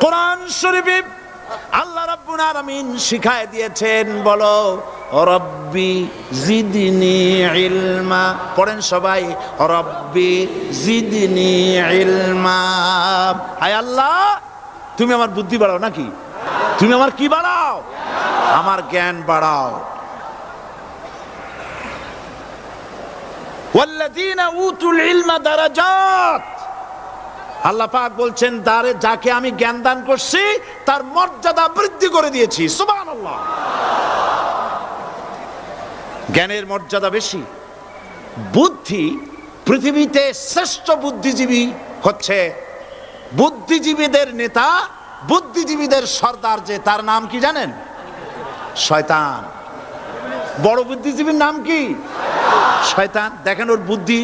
কোরআন শরীফে আল্লাহ রাব্বুল আলামিন শিখায় দিয়েছেন, বলো রব্বি জিদনি ইলমা। পড়েন সবাই, রব্বি জিদনি ইলমা। হায় আল্লাহ তুমি আমার বুদ্ধি বাড়াও। নাকি তুমি আমার কি বাড়াও? আমার জ্ঞান বাড়াও। ওয়াল্লাযীনা উতুল ইলমা দারাজাত। আল্লাহ পাক বলছেন যাকে আমি জ্ঞান দান করছি তার মর্যাদা বৃদ্ধি করে দিয়েছি। সুবহানাল্লাহ। জ্ঞানের মর্যাদা বেশি। বুদ্ধি, পৃথিবীতে শ্রেষ্ঠ বুদ্ধিজীবী হচ্ছে বুদ্ধিজীবীদের নেতা, বুদ্ধিজীবীদের সর্দার, যে তার নাম কি জানেন? শয়তান। বড় বুদ্ধিজীবীর নাম কি? শয়তান। দেখেন ওর বুদ্ধি।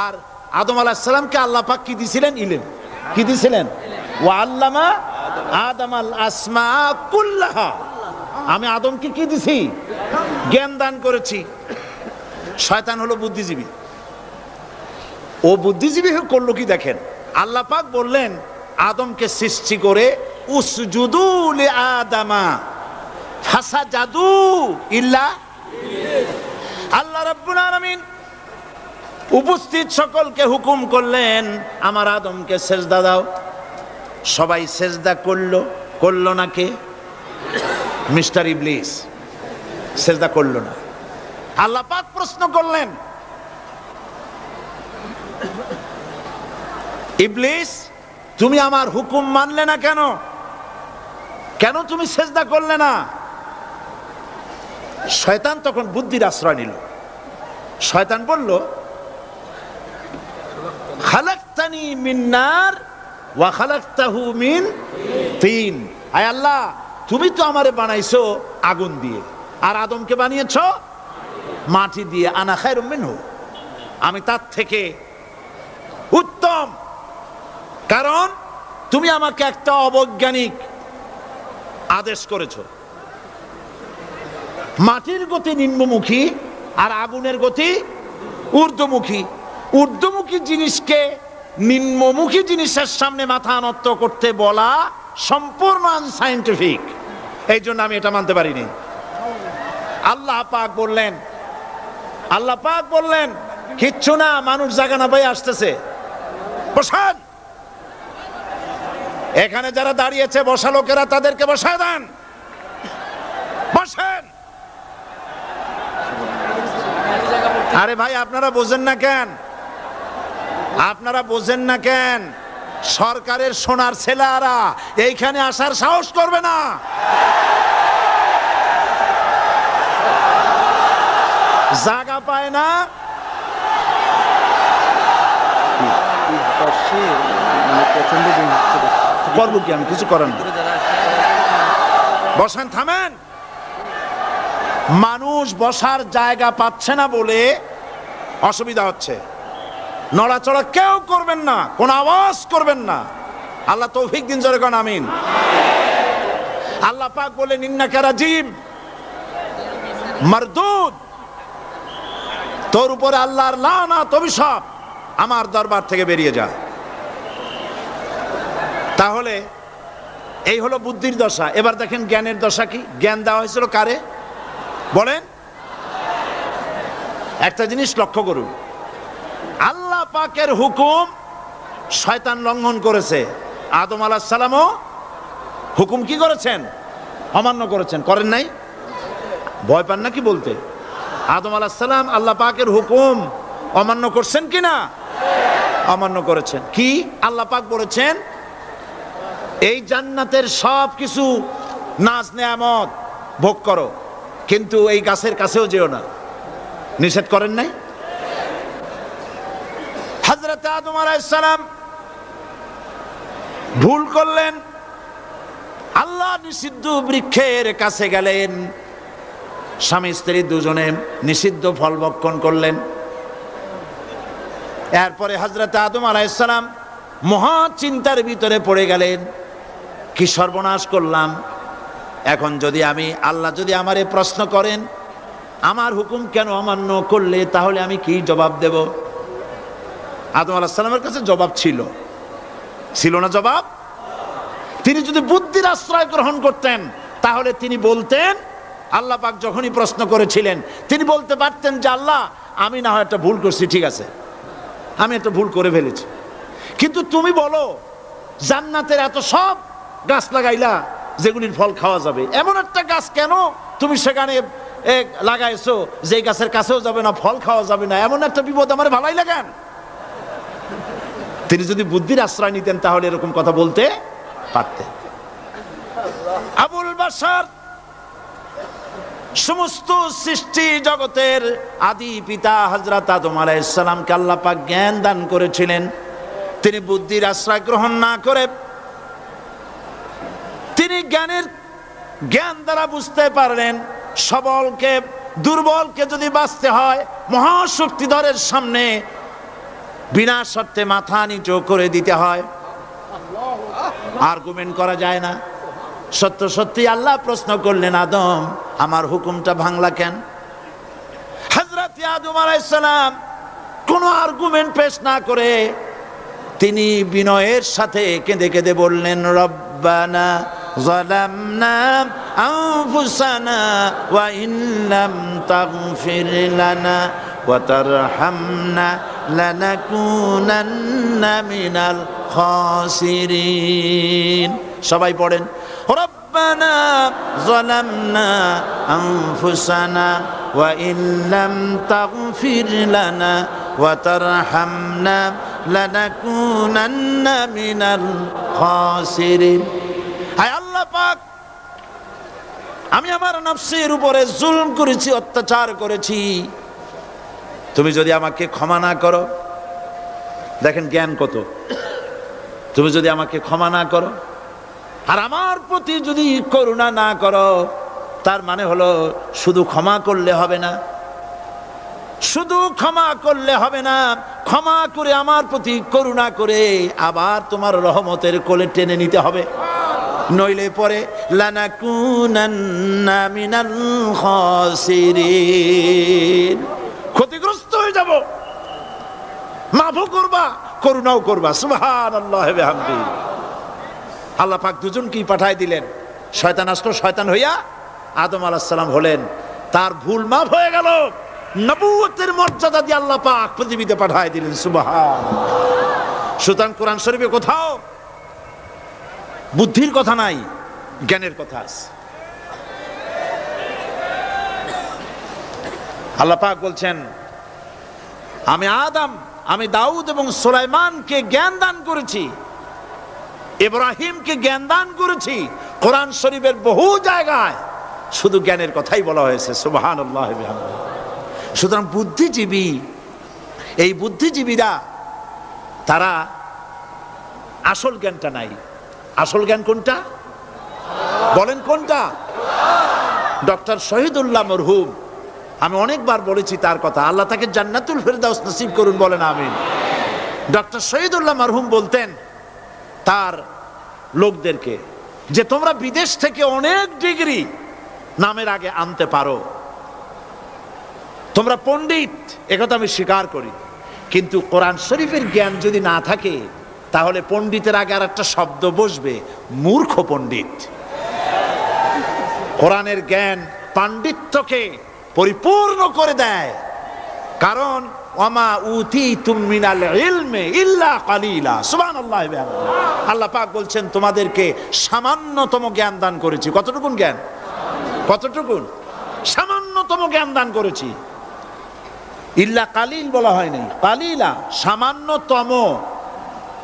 আর আদম আলাইহিস সালামকে আল্লাহ পাক কি দিয়েছিলেন? ইলম। কি দিয়েছিলেন? ওয়া আল্লামা আদামাল আসমা কুল্লাহা। আমি আদমকে কি দিছি? জ্ঞান দান করেছি। শয়তান হলো বুদ্ধিজীবী। ও বুদ্ধিজীবী করলো কি দেখেন, আল্লাহ পাক বললেন আদমকে সৃষ্টি করে উসজুদু লি আদামা ফাসাজাদু ইল্লা। আল্লাহ রাব্বুল আলামিন উপস্থিত সকলকে হুকুম করলেন আমার আদমকে সেজদা দাও। সবাই সেজদা করলো। করলো না কে? মিস্টার ইবলিস সেজদা করলো না। আল্লাহ পাক প্রশ্ন করলেন, ইবলিস তুমি আমার হুকুম মানলে না কেন? কেন তুমি সেজদা করলে না? শয়তান তখন বুদ্ধির আশ্রয় নিল। শয়তান বলল, খালাকতানি মিন নার ওয়া খালাকতাহু মিন তিন। আয় আল্লাহ তুমি তো আমারে বানাইছো আগুন দিয়ে, আর আদমকে বানিয়েছো মাটি দিয়ে। আনা খায়রুম মিনহু, আমি তার থেকে উত্তম। কারণ তুমি আমাকে একটা অবৈজ্ঞানিক আদেশ করেছো। মাটির গতি নিম্নমুখী আর আগুনের গতি ঊর্ধ্বমুখী। ঊর্ধ্বমুখী জিনিসকে নিম্নমুখী জিনিসের সামনে মাথা নত করতে বলা সম্পূর্ণ আনসাইন্টিফিক। এই জন্য আমি এটা মানতে পারিনি। আল্লাহ পাক বললেন কিচ্ছু না, মানুষ জায়গা না পাই আসতেছে, বসান। এখানে যারা দাঁড়িয়েছে বসা লোকেরা তাদেরকে বসায় দেন, আছেন? আরে ভাই, আপনারা বোঝেন না কেন? আপনারা বোঝেন না কেন? সরকারের সোনার ছেলেরা এইখানে আসার সাহস করবে না। জায়গা পায় না। করবো কি আমি? কিছু করেন, বসেন, থামেন। মানুষ বসার জায়গা পাচ্ছে না বলে অসুবিধা হচ্ছে। নড়াচড়া কেউ করবেন না, কোন আওয়াজ করবেন না। আল্লাহ তৌফিক দিন, জোরে কোন আমিন। আল্লাহ পাক বলেন, ইন্নাকা রাজিম মারদুদ, তোর উপরে আল্লাহর লানাত, অভিশাপ, আমার দরবার থেকে বেরিয়ে যা। তাহলে এই হলো বুদ্ধির দশা। এবার দেখেন জ্ঞানের দশা কি। জ্ঞান দেওয়া হয়েছিল কারে বলেন? একটা জিনিস লক্ষ্য করুন, আল্লাহ পাকের হুকুম শয়তান লঙ্ঘন করেছে। আদম আলাইহিস সালামও হুকুম কি করেছেন? অমান্য করেছেন। করেন নাই? ভয় পান নাকি বলতে? আদম আলাইহিস সালাম আল্লাহ পাকের হুকুম অমান্য করছেন কিনা? অমান্য করেছেন। কি আল্লাহ পাক বলেছেন? এই জান্নাতের সব কিছু নাজ নেয়ামত ভোগ করো, কিন্তু এই গাছের কাছেও যেও না। নিষেধ করেন নাই? হযরত আদম আলাইহিস সালাম ভুল করলেন, আল্লাহ নিষিদ্ধ বৃক্ষের কাছে গেলেন, স্বামী স্ত্রী দুজনে নিষিদ্ধ ফল ভক্ষণ করলেন। এরপরে হযরত আদম আলাইহিস সালাম মহা চিন্তার ভিতরে পড়ে গেলেন, কি সর্বনাশ করলাম। এখন যদি আল্লাহ যদি আমারে প্রশ্ন করেন, আমার হুকুম কেন অমান্য করলে, তাহলে আমি কি জবাব দেব? আদম আলাইহিস সালামের কাছে জবাব ছিল না? জবাব। তিনি যদি বুদ্ধির আশ্রয় গ্রহণ করতেন, তাহলে তিনি বলতেন, আল্লাহ পাক যখনই প্রশ্ন করেছিলেন, তিনি বলতে পারতেন যে আল্লাহ, আমি না হয় একটা ভুল করছি, ঠিক আছে, আমি একটা ভুল করে ফেলেছি, কিন্তু তুমি বলো জান্নাতের এত সব গাছ লাগাইলা যেগুলির ফল খাওয়া যাবে, এমন একটা গাছ কেন তুমি সেখানে লাগাইছো যে গাছের কাছেও যাবে না, ফল খাওয়া যাবে না? এমন একটা বিপদ আমার ভালাই লাগান। তিনি যদি বুদ্ধির আশ্রয় নিতেন, তাহলে এরকম কথা বলতে পারতেন। আবুল বাশার, সমস্ত সৃষ্টি জগতের আদি পিতা হযরত আদম আলাইহিস সালামকে আল্লাহ পাক জ্ঞান দান করেছিলেন। তিনি বুদ্ধির আশ্রয় গ্রহণ না করে তিনি জ্ঞান দ্বারা বুঝতে পারলেন, সবলকে দুর্বলকে যদি বাঁচতে হয়, মহাশক্তিধরের সামনে বিনা শর্তে মাথা নিচু করে দিতে হয়। আর্গুমেন্ট করা যায় না। সত্য সত্যি আল্লাহ প্রশ্ন করলেন, আদম, আমার হুকুমটা ভাঙলা কেন? হযরত আদম আলাইহিস সালাম কোনো আর্গুমেন্ট পেশ না করে তিনি বিনয়ের সাথে কেঁদে কেঁদে বললেন, রব্বানা যালামনা আনফুসানা ওয়া ইল্লাম তাগফির লানা ওয়া তারহামনা লানাকুনান্না মিনাল খাসিরিন। সবাই পড়েন, রব্বানা যালামনা আনফুসানা ওয়া ইল্লাম তাগফির লানা ওয়া তারহামনা লানাকুনান্না মিনাল খাসিরিন। হায় আল্লাহ পাক, আমি আমার নফসের উপরে জুলম করেছি, অত্যাচার করেছি, তুমি যদি আমাকে ক্ষমা না করো। দেখেন জ্ঞান কত। তুমি যদি আমাকে ক্ষমা না করো আর আমার প্রতি যদি করুণা না করো, তার মানে হলো শুধু ক্ষমা করলে হবে না, শুধু ক্ষমা করলে হবে না, ক্ষমা করে আমার প্রতি করুণা করে আবার তোমার রহমতের কোলে টেনে নিতে হবে, নইলে পরে লানাকুনান্না মিনাল খাসিরিন, ক্ষতিগ্রস্ত হয়ে যাব। মাফও করবা, করুণাও করবা। সুবহানাল্লাহি ওয়া বিহামদিহি। আল্লাহ পাক দুজনকেই পাঠায় দিলেন। শয়তান আসলো, শয়তান হইয়া আদম আলাইহিস সালাম হলেন। তার ভুল মাফ হয়ে গেল। নবুয়তের মর্যাদা দিয়ে আল্লাহ পাক পৃথিবীতে পাঠায় দিলেন। সুবহানাল্লাহ। সুতরাং কোরআন শরীফে কোথাও বুদ্ধির কথা নাই, জ্ঞানের কথা আছে। আল্লাহ পাক বলছেন, আমি দাউদ এবং সুলাইমানকে জ্ঞান দান করেছি, ইব্রাহিমকে জ্ঞান দান করেছি। কোরআন শরীফের বহু জায়গায় শুধু জ্ঞানের কথাই বলা হয়েছে। সুবহানাল্লাহ। সুতরাং এই বুদ্ধিজীবীরা তারা আসল জ্ঞানটা নাই। আসল জ্ঞান কোনটা বলেন? কোনটা? ডক্টর শহীদুল্লাহ মরহুম, আমি অনেকবার বলেছি তার কথা, আল্লাহ তাকে জান্নাতুল ফেরদাউস নসিব করুন, বলেন আমিন। ডক্টর শহীদুল্লাহ মরহুম বলতেন তার লোকদেরকে যে তোমরা বিদেশ থেকে অনেক ডিগ্রি নামের আগে আনতে পারো, তোমরা পণ্ডিত, একথা আমি স্বীকার করি, কিন্তু কোরআন শরীফের জ্ঞান যদি না থাকে তাহলে পণ্ডিতের আগে আর একটা শব্দ বসবে, মূর্খ পণ্ডিত। কোরআনের জ্ঞান পাণ্ডিত্যকে পরিপূর্ণ করে দেয়, কারণ ওয়ামা উতীতুম মিনাল ইলমি ইল্লা কালিলা। সুবহানাল্লাহ। আল্লাহ পাক বলছেন তোমাদেরকে সামান্যতম জ্ঞান দান করেছি। কতটুকুন জ্ঞান? কতটুকুন? সামান্যতম জ্ঞান দান করেছি। ইল্লা কালিল বলা হয়নি, কালিলা, সামান্যতম।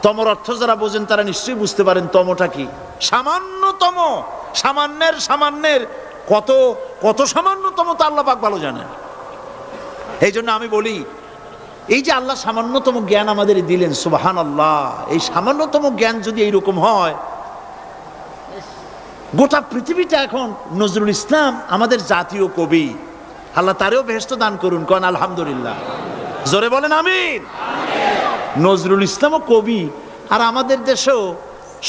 তমর অর্থ যারা বোঝেন তারা নিশ্চয়ই বুঝতে পারেন তমটা কি। সামান্যতম, সামান্যের কত কত সামান্যতম তা আল্লাহ পাক ভালো জানেন। এই জন্য আমি বলি, এই যে আল্লাহ সামান্যতম জ্ঞান আমাদের দিলেন, সুবহানাল্লাহ, এই সামান্যতম জ্ঞান যদি এইরকম হয়, গোটা পৃথিবীটা এখন নজরুল ইসলাম আমাদের জাতীয় কবি, আল্লাহ তারেও বেহেশত দান করুন, কোন আলহামদুলিল্লাহ, জোরে বলেন আমিন। নজরুল ইসলামও কবি, আর আমাদের দেশেও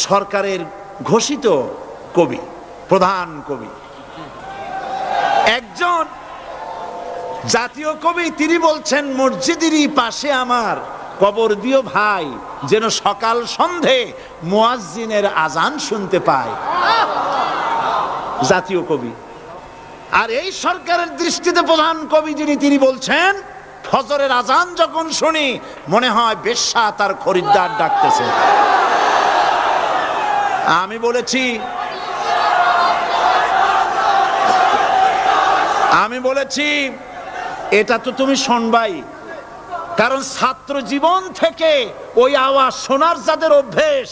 সরকারের ঘোষিত কবি, প্রধান কবি। একজন জাতীয় কবি তিনি বলছেন, মসজিদেরই পাশে আমার কবর দিও ভাই, যেন সকাল সন্ধে মুয়াজ্জিনের আজান শুনতে পায়। জাতীয় কবি। আর এই সরকারের দৃষ্টিতে প্রধান কবি যিনি, তিনি বলছেন, ফজরের আজান যখন শুনি মনে হয় বেশ্যা তার খরিদ্দার ডাকতেছে। আমি বলেছি এটা তো তুমি শুনবাই, কারণ ছাত্র জীবন থেকে ওই আওয়াজ শোনার যাদের অভ্যেস,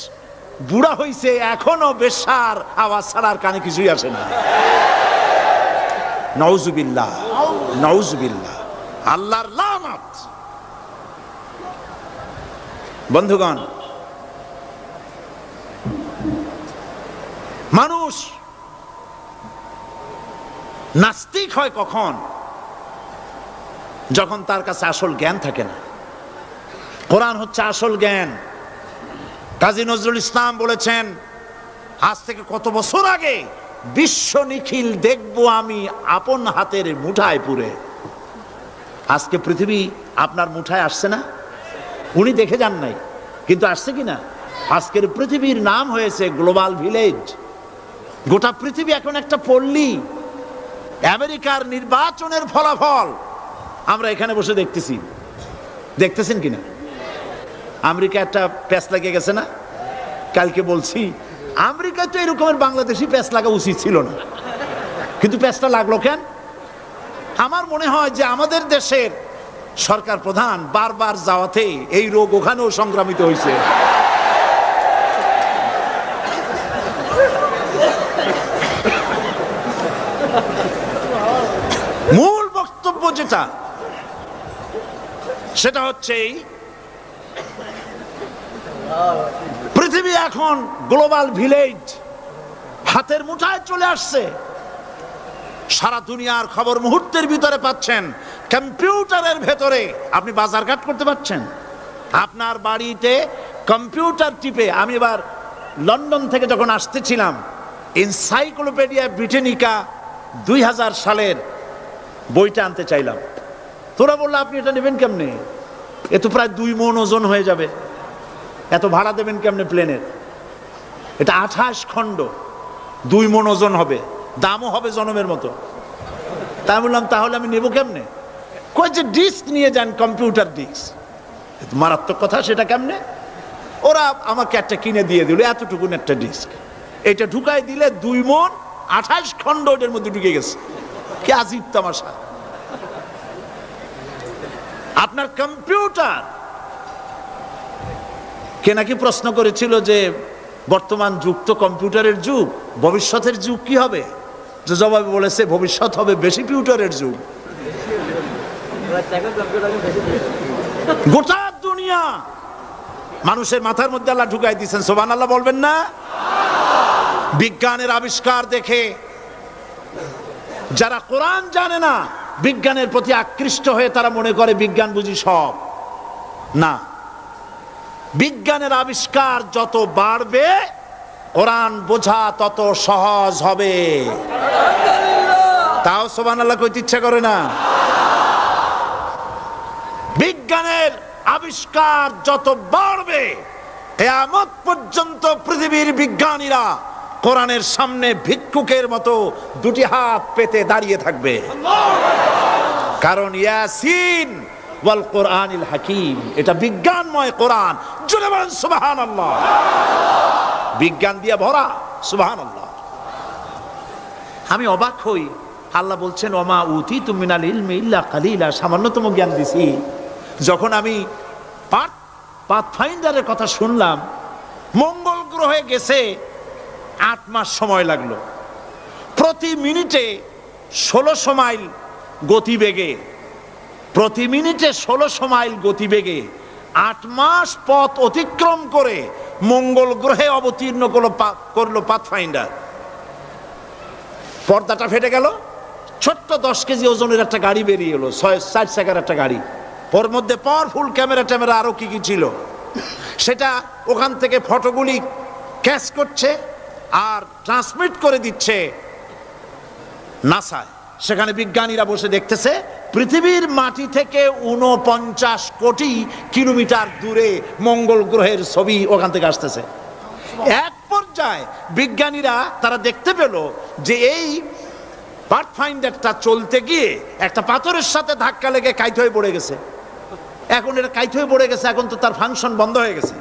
বুড়া হইছে এখনো বেশ্যার আওয়াজ ছাড়ার কানে কিছুই আসে না। নাউজুবিল্লাহ, নাউজুবিল্লাহ, আল্লাহর লানত। বন্ধুগণ, মানুষ নাস্তিক হয় কখন? যখন তার কাছে আসল জ্ঞান থাকে না। কোরআন হচ্ছে আসল জ্ঞান। কাজী নজরুল ইসলাম বলেছেন, আজ থেকে কত বছর আগে, বিশ্ব নিখিল দেখবো আমি আপন হাতের মুঠায় পুরে। আজকে পৃথিবী আপনার মুঠায় আসছে না? উনি দেখে যান নাই, কিন্তু আসছে কিনা? আজকের পৃথিবীর নাম হয়েছে গ্লোবাল ভিলেজ। গোটা পৃথিবী এখন একটা পল্লী। আমেরিকার নির্বাচনের ফলাফল আমরা এখানে বসে দেখতেছি, দেখতেছেন কিনা? আমেরিকা একটা প্যাঁচ লাগিয়ে গেছে না? কালকে বলছি, আমেরিকায় তো এরকমের বাংলাদেশি প্যাঁচ লাগা উচিত ছিল না, কিন্তু প্যাঁচটা লাগলো কেন? আমার মনে হয় যে আমাদের দেশের সরকার প্রধান বারবার যাওয়াতে এই রোগ ওখানেও সংক্রামিত হয়েছে। মূল বক্তব্য যেটা, সেটা হচ্ছে পৃথিবী এখন গ্লোবাল ভিলেজ, হাতের মুঠায় চলে আসছে। সারা দুনিয়ার খবর মুহূর্তের ভিতরে পাচ্ছেন, কম্পিউটারের ভেতরে আপনি বাজারঘাট করতে পারছেন। আপনার বাড়িতে কম্পিউটার টিপে, আমি এবার লন্ডন থেকে যখন আসতেছিলাম, এনসাইক্লোপিডিয়া ব্রিটানিকা 2000 সালের বইটা আনতে চাইলাম। তোরা বললো আপনি এটা নেবেন কেমনে? এ তো প্রায় 2 মণ ওজন হয়ে যাবে, এত ভাড়া দেবেন কেমনে প্লেনের? এটা 28 খণ্ড, 2 মণ ওজন হবে, দামও হবে জনমের মতো। তাই বললাম তাহলে আমি নেবো কেমনে? কই যে ডিস্ক নিয়ে যান, কম্পিউটার ডিস্ক। মারাত্মক কথা, সেটা কেমনে? ওরা আমাকে একটা কিনে দিয়ে দিল, এতটুকুন একটা ডিস্ক। এটা ঢুকাই দিলে 2 মণ 28 খণ্ড ওটার মধ্যে ঢুকে গেছে। কি আজীব তামাশা! আপনার কম্পিউটার কে নাকি প্রশ্ন করেছিল যে বর্তমান যুগ তো কম্পিউটারের যুগ, ভবিষ্যতের যুগ কি হবে? যে জবাবে বলেছে ভবিষ্যৎ হবে বেশি কম্পিউটারের যুগ। গোটা দুনিয়া মানুষের মাথার মধ্যে আল্লাহ ঢুকাই দিয়েছেন, সুবহানাল্লাহ বলবেন না? বিজ্ঞানের আবিষ্কার দেখে যারা কোরআন জানে না, বিজ্ঞানের প্রতি আকৃষ্ট হয়ে তারা মনে করে বিজ্ঞান বুঝি সব। না, বিজ্ঞানের আবিষ্কার যত বাড়বে কোরআন বোঝা তত সহজ হবে। তাও সুবহানাল্লাহ কইতে ইচ্ছা করে না? বিজ্ঞানের আবিষ্কার যত বাড়বে কিয়ামত পর্যন্ত পৃথিবীর বিজ্ঞানীরা কোরআনের সামনে ভিক্ষুকের মতো দুটি হাত পেতে দাঁড়িয়ে থাকবে। কারণ ইয়াসিন ওয়াল কোরআনিল হাকিম, এটা বিজ্ঞানময় কোরআন। জোরে বলেন সুবহানাল্লাহ। বিজ্ঞান দিয়ে ভরা, সুবহানাল্লাহ। আমি অবাক হই, আল্লাহ বলছেন ওমা উতিতু মিনাল ইলমি ইল্লা কালিলা, সামান্যতম জ্ঞান দিছি। যখন আমি পাথফাইন্ডারের কথা শুনলাম, মঙ্গল গ্রহে গেছে 8 মাস সময় লাগলো, প্রতি মিনিটে 1600 মাইল গতিবেগে, প্রতি মিনিটে 1600 মাইল গতিবেগে 8 মাস পথ অতিক্রম করে মঙ্গল গ্রহে অবতীর্ণ করলো পাথফাইন্ডার। পর্দাটা ফেটে গেল, ছোট্ট 10 কেজি ওজনের একটা গাড়ি বেরিয়ে এলো, 4 চাকার একটা গাড়ি। ওর মধ্যে পাওয়ারফুল ক্যামেরা ট্যামেরা আরো কি কি ছিল, সেটা ওখান থেকে ফটোগুলি ক্যাচ করছে আর ট্রান্সমিট করে দিচ্ছে নাসায়। সেখানে বিজ্ঞানীরা বসে দেখতেছে পৃথিবীর মাটি থেকে 49 কোটি কিলোমিটার দূরে মঙ্গল গ্রহের ছবি ওখান থেকে আসতেছে। এক পর্যায়ে বিজ্ঞানীরা তারা দেখতে পেল যে এই পাথফাইন্ডারটা চলতে গিয়ে একটা পাথরের সাথে ধাক্কা লেগে কাইট হয়ে পড়ে গেছে। এখন এটা কাইট হয়ে পড়ে গেছে, এখন তো তার ফাংশন বন্ধ হয়ে গেছে।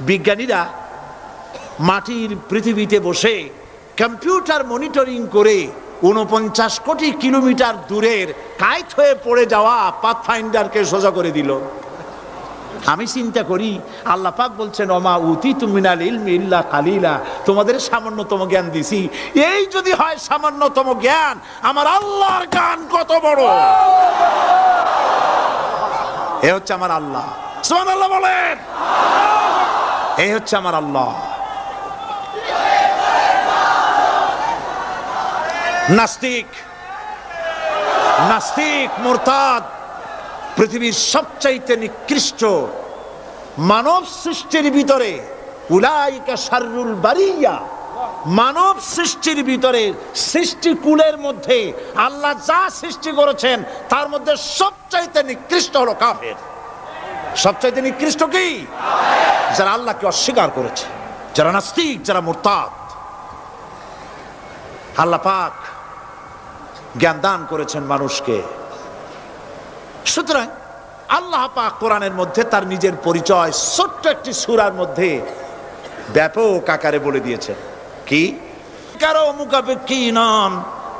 বিজ্ঞানীরা মাটির পৃথিবীতে বসে কম্পিউটার মনিটরিং করে 49 কোটি কিলোমিটার দূরের কাইট হয়ে পড়ে যাওয়া পাথফাইন্ডারকে সোজা করে দিল। আমি চিন্তা করি, আল্লাহ পাক বলছেন ওমা উতিতু মিনাল ইলমি ইল্লা কালিলা, তোমাদের সামান্যতম জ্ঞান দিছি। এই যদি হয় সামান্যতম জ্ঞান, আমার আল্লাহর জ্ঞান কত বড়! এ হচ্ছে আমার আল্লাহ, সুবহানাল্লাহ বলেন। এই হচ্ছে আমার আল্লাহ। নাস্তিক মুরতাদ পৃথিবীর সবচাইতে নিকৃষ্ট মানব সৃষ্টির ভিতরে, উলাইকা শাররুল বারিয়া, মানব সৃষ্টির ভিতরে সৃষ্টিকুলের মধ্যে আল্লাহ যা সৃষ্টি করেছেন তার মধ্যে সবচাইতে নিকৃষ্ট হলো কাফের। সবচাইতে নিকৃষ্ট কি? যারা আল্লাহকে অস্বীকার করেছে, যারা নাস্তিক, যারা মুরতাদ। আল্লাহ পাক জ্ঞান দান করেছেন মানুষকে। সুতরাং আল্লাহ পাক কোরআনের মধ্যে তার নিজের পরিচয় ছোট্ট একটি সূরার মধ্যে ব্যাপক আকারে বলে দিয়েছেন। কি? কারো মুখাপেক্ষী নন,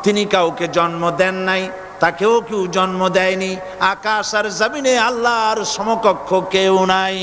তিনি কাউকে জন্ম দেন নাই, তাকেও কেউ জন্ম দেয়নি, আকাশ আর জমিনে আল্লাহর সমকক্ষ কেউ নাই।